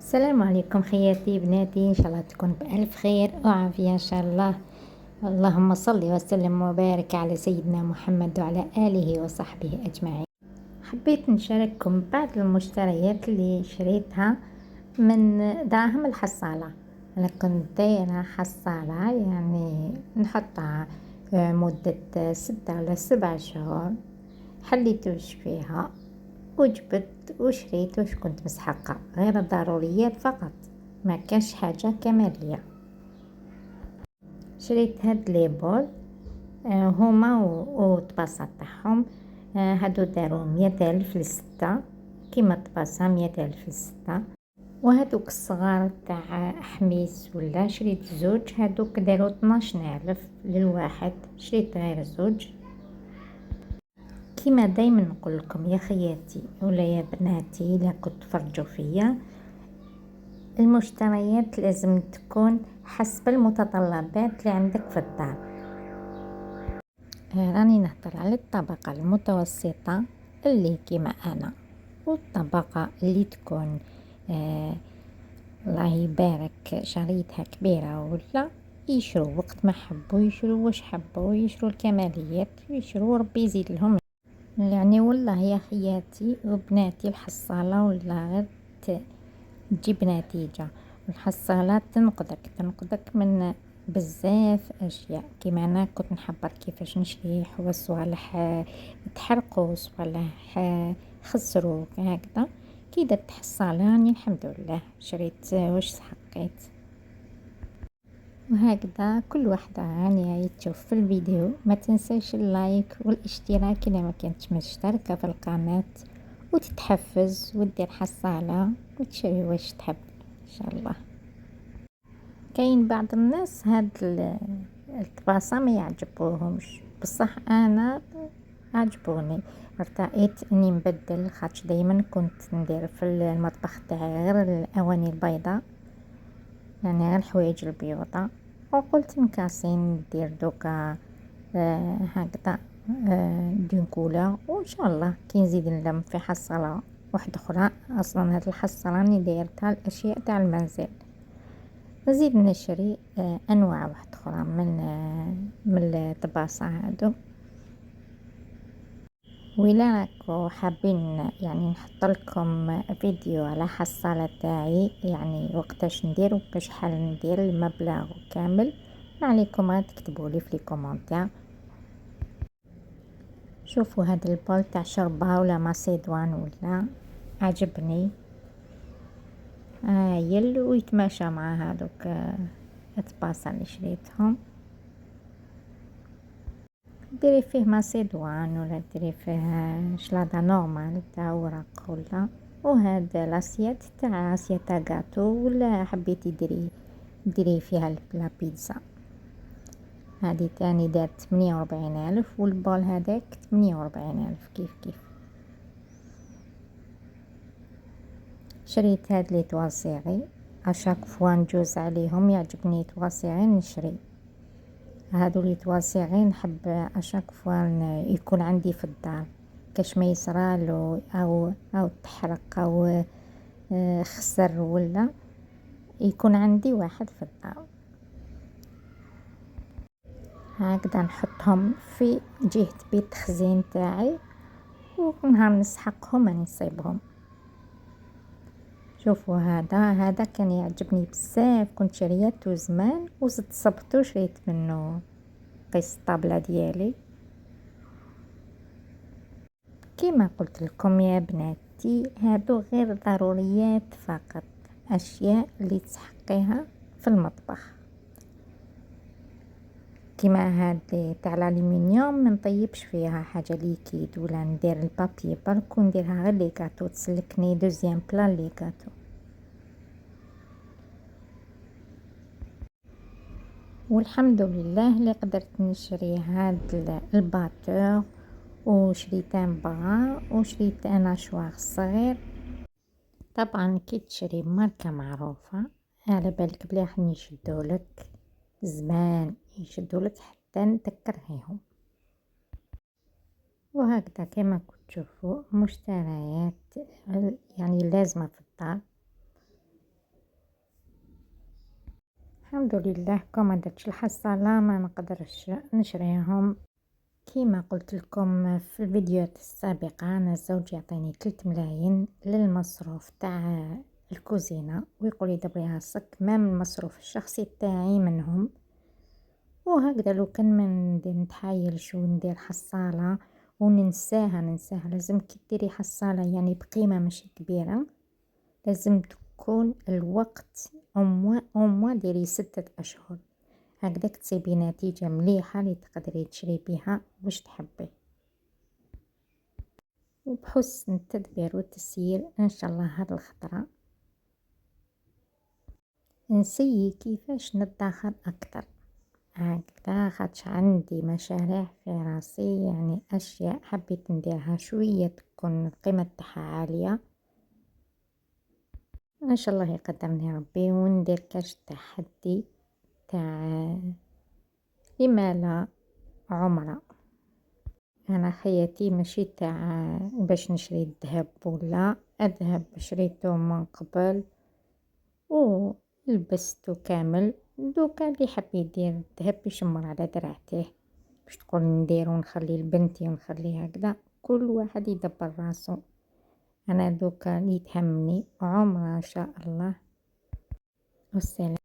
السلام عليكم خياتي بناتي، ان شاء الله تكون بألف خير وعافية ان شاء الله. اللهم صل وسلم وبارك على سيدنا محمد وعلى آله وصحبه أجمعين. حبيت نشارككم بعض المشتريات اللي شريتها من دراهم الحصالة. أنا كنت دايرة حصالة يعني نحطها مدة 6 ولا 7 شهور. حليت وش فيها وجبت وشريت وش كنت مسحقة، غير الضروريات فقط، ما كانش حاجة كمالية. شريت هاد ليبول هما وطباسة تاعهم. هادو دارو 100,000 لستة، كيما طباسة 100,000 لستة. وهادوك الصغار تاع حميس ولا شريت زوج، هادوك دارو 12,000 للواحد، شريت غير زوج. كيما دايما نقول لكم يا خياتي ولا يا بناتي لا كنت تفرجوا فيا، المشتريات لازم تكون حسب المتطلبات اللي عندك في الدار. راني نهضر على الطبقة المتوسطة اللي كيما أنا، والطبقة اللي تكون الله يبارك شريتها كبيرة ولا يشرو وقت ما حبوا يشرو واش حبوا يشرو الكماليات يشرو ربي يزيد لهم. يعني والله يا خياتي وبناتي الحصالة ولا غير تجيب نتيجة. الحصالات تنقذك من بزاف اشياء. كيما انا كنت نحبر كيفاش نشري حواس صوالح تحرقوا صوالح خسروا هكذا. كي درت حصالة راني الحمد لله شريت واش حقيت. وهكذا كل واحدة راني تشوف في الفيديو ما تنساش اللايك والاشتراك اذا ما كنتش مشتركة في القناة، وتتحفز ودير حصالة وتشري واش تحب ان شاء الله. كاين بعض الناس هاد الطباسة ما يعجبوهمش، بصح انا عجبوني. ارتأيت اني نبدل، خاطش دايما كنت ندير في المطبخ تاعي غير الاواني البيضاء، يعني غير الحوايج البيضاء. وقلت نكاسي ندير دوكا هكذا دينكولا، وان شاء الله كي نزيد نلم في حصالة واحدة اخرى. اصلا هاد الحصالة راني دايرتها الاشياء تاع المنزل، نزيد نشري انواع واحدة اخرى من الطباسة هادو. وإلا راكو حابين يعني نحط لكم فيديو على حصالة تاعي، يعني وقتاش ندير وكاش شحال ندير المبلغ كامل، ما عليكم غير تكتبوا لي في لي كومونتير. شوفوا هذا البول تاع شربة ولا ماسيدوان ولا عجبني هايل ويتماشى مع هذوك الطباسة اللي شريتهم. ديري فيه ماسيدوان ولا ديري فيه شلاضة نورمال تاع ورق ولا. وهذا لاسيات تاع اسيتا غاتو ولا حبيتي ديري فيها لا بيتزا. هذه تاني دارت 48,000 والبول هذاك 48,000 كيف. شريت هاد لي تواسيغي، اشاك فوا نجوز عليهم يعجبني تواسيغي نشري. هادو لي تواسيغي نحب اشاك فوا يكون عندي في الدار، كاش ما يصرالو او تحرق او خسر ولا يكون عندي واحد في الدار. هكذا نحطهم في جهة بيت تخزين تاعي، ونهار نسحقهم نصيبهم. شوفوا هذا كان يعجبني بزاف، كنت شريته زمان وزدت صبته شريت منه قيس الطابلة ديالي. كما قلت لكم يا بناتي هادو غير ضروريات فقط، اشياء اللي تسحقيها في المطبخ. كيما هاد تاع الالومنيوم ما نطيبش فيها حاجه ليكيد، ولا ندير البابي برك ونديرها غير لي كاتو تسلكني دوزيام بلا لي كاتو. والحمد لله اللي قدرت نشري هاد الباتور، وشريت بغا وشريت انا شواغ صغير. طبعا كي تشري ماركة معروفة على بالك بلي راح يشدولك زمان، يشدولك حتى تكرهيهم. وهكذا كما تشوفوا مشتريات يعني لازمة في الدار. الحمد لله كما درتش الحصالة ما نقدرش نشريهم. كيما قلت لكم في الفيديوهات السابقة، أنا الزوج يعطيني 3 ملاين للمصروف تاع الكوزينة ويقول لي دبري راسك، ما من المصروف الشخصي تاعي منهم. وهكذا لو كان ما ندير نتحايل شو ندير حصالة وننساها لازم كي ديري حصالة يعني بقيمة ماشي كبيرة لازم تكون الوقت أو ديري 6 أشهر، هكذاك تسيبي نتيجة مليحة اللي تقدري تشري بيها واش تحبي. وبحسن التدبير والتسيير ان شاء الله هاد الخطرة نسيي كيفاش ندخر اكتر هكذا، خاطش عندي مشاريع في راسي، يعني اشياء حبيت نديرها شوية تكون القيمة تاعها عالية، ان شاء الله يقدرني ربي وندير كاش تحدي تاع لما لا عمره. انا خياتي ماشي تاع باش نشري الذهب، ولا الذهب شريته من قبل ولبسته كامل، دوكا اللي حاب يدير الذهب يشمر على درعته، باش تقول ندير ونخلي لبنتي ونخلي هكذا، كل واحد يدبر راسو. انا دوكا اللي تهمني عمره ان شاء الله. والسلام.